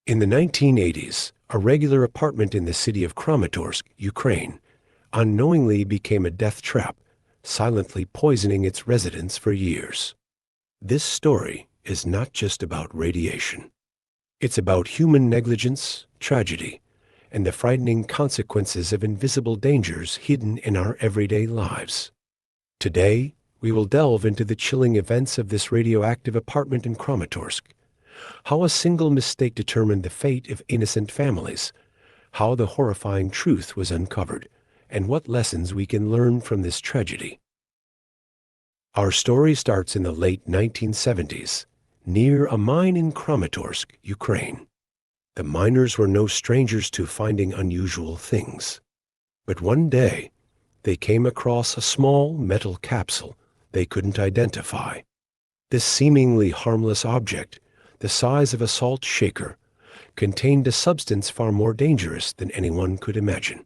In the 1980s, a regular apartment in the city of Kramatorsk, Ukraine, unknowingly became a death trap, silently poisoning its residents for years. This story is not just about radiation. It's about human negligence, tragedy, and the frightening consequences of invisible dangers hidden in our everyday lives. Today, we will delve into the chilling events of this radioactive apartment in Kramatorsk, how a single mistake determined the fate of innocent families, how the horrifying truth was uncovered, and what lessons we can learn from this tragedy. Our story starts in the late 1970s, near a mine in Kramatorsk, Ukraine. The miners were no strangers to finding unusual things. But one day, they came across a small metal capsule they couldn't identify. This seemingly harmless object, the size of a salt shaker, contained a substance far more dangerous than anyone could imagine.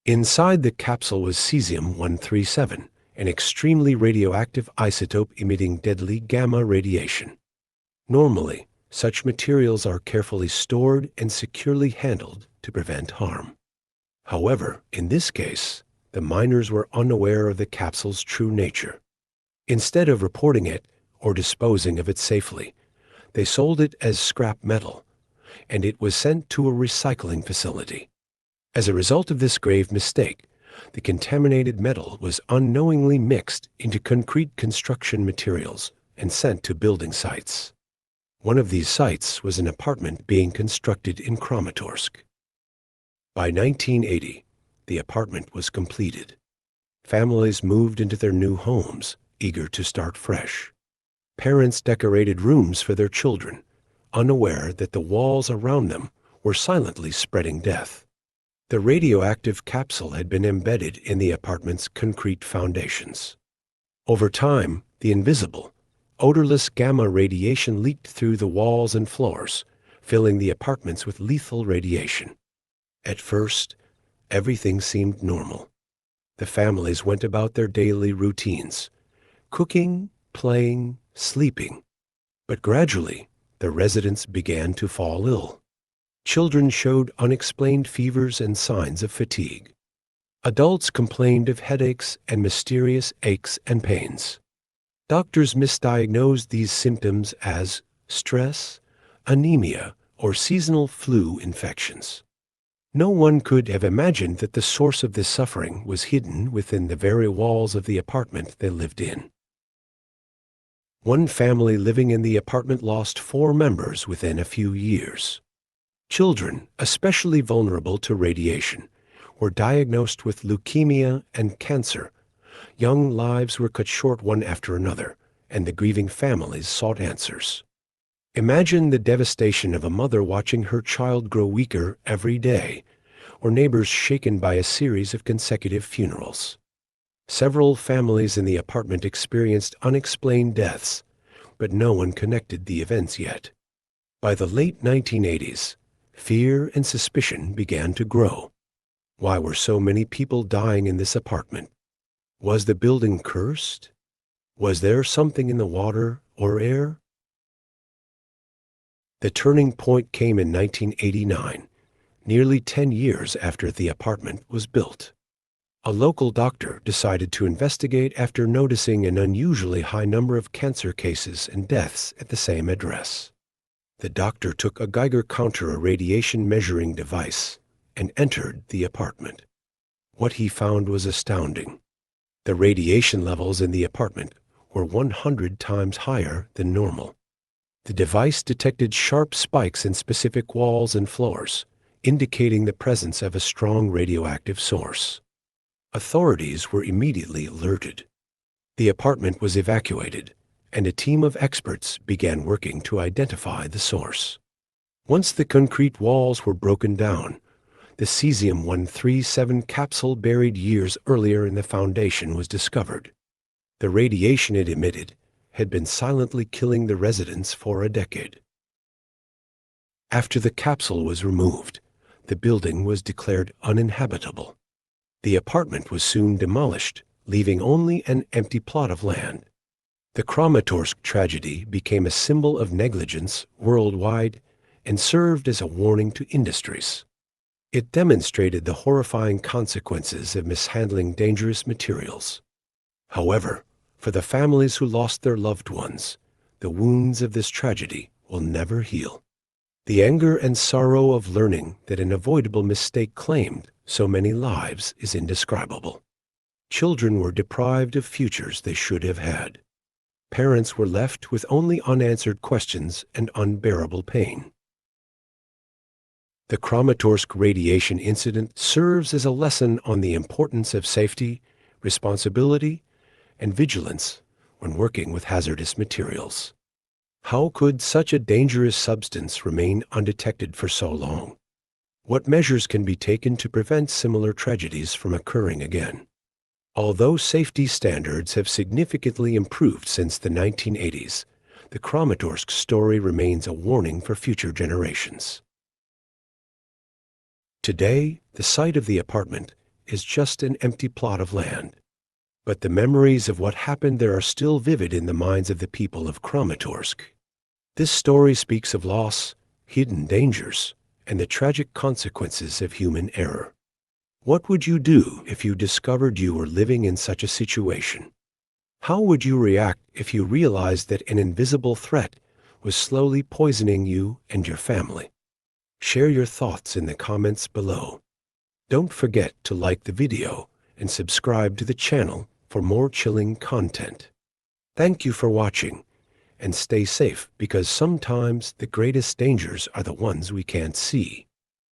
Inside the capsule was cesium-137, an extremely radioactive isotope emitting deadly gamma radiation. Normally, such materials are carefully stored and securely handled to prevent harm. However, in this case, the miners were unaware of the capsule's true nature. Instead of reporting it or disposing of it safely, they sold it as scrap metal, and it was sent to a recycling facility. As a result of this grave mistake, the contaminated metal was unknowingly mixed into concrete construction materials and sent to building sites. One of these sites was an apartment being constructed in Kramatorsk. By 1980, the apartment was completed. Families moved into their new homes, eager to start fresh. Parents decorated rooms for their children, unaware that the walls around them were silently spreading death. The radioactive capsule had been embedded in the apartment's concrete foundations. Over time, the invisible, odorless gamma radiation leaked through the walls and floors, filling the apartments with lethal radiation. At first, everything seemed normal. The families went about their daily routines, cooking, playing, sleeping. But gradually, the residents began to fall ill. Children showed unexplained fevers and signs of fatigue. Adults complained of headaches and mysterious aches and pains. Doctors misdiagnosed these symptoms as stress, anemia, or seasonal flu infections. No one could have imagined that the source of this suffering was hidden within the very walls of the apartment they lived in. One family living in the apartment lost 4 members within a few years. Children, especially vulnerable to radiation, were diagnosed with leukemia and cancer. Young lives were cut short one after another, and the grieving families sought answers. Imagine the devastation of a mother watching her child grow weaker every day, or neighbors shaken by a series of consecutive funerals. Several families in the apartment experienced unexplained deaths, but no one connected the events yet. By the late 1980s, fear and suspicion began to grow. Why were so many people dying in this apartment? Was the building cursed? Was there something in the water or air? The turning point came in 1989, nearly 10 years after the apartment was built. A local doctor decided to investigate after noticing an unusually high number of cancer cases and deaths at the same address. The doctor took a Geiger counter, a radiation measuring device, and entered the apartment. What he found was astounding. The radiation levels in the apartment were 100 times higher than normal. The device detected sharp spikes in specific walls and floors, indicating the presence of a strong radioactive source. Authorities were immediately alerted. The apartment was evacuated, and a team of experts began working to identify the source. Once the concrete walls were broken down, the cesium-137 capsule buried years earlier in the foundation was discovered. The radiation it emitted had been silently killing the residents for a decade. After the capsule was removed, the building was declared uninhabitable. The apartment was soon demolished, leaving only an empty plot of land. The Kramatorsk tragedy became a symbol of negligence worldwide and served as a warning to industries. It demonstrated the horrifying consequences of mishandling dangerous materials. However, for the families who lost their loved ones, the wounds of this tragedy will never heal. The anger and sorrow of learning that an avoidable mistake claimed so many lives is indescribable. Children were deprived of futures they should have had. Parents were left with only unanswered questions and unbearable pain. The Kramatorsk radiation incident serves as a lesson on the importance of safety, responsibility, and vigilance when working with hazardous materials. How could such a dangerous substance remain undetected for so long? What measures can be taken to prevent similar tragedies from occurring again? Although safety standards have significantly improved since the 1980s, the Kramatorsk story remains a warning for future generations. Today, the site of the apartment is just an empty plot of land. But the memories of what happened there are still vivid in the minds of the people of Kramatorsk. This story speaks of loss, hidden dangers, and the tragic consequences of human error. What would you do if you discovered you were living in such a situation? How would you react if you realized that an invisible threat was slowly poisoning you and your family? Share your thoughts in the comments below. Don't forget to like the video and subscribe to the channel for more chilling content. Thank you for watching, and stay safe because sometimes the greatest dangers are the ones we can't see.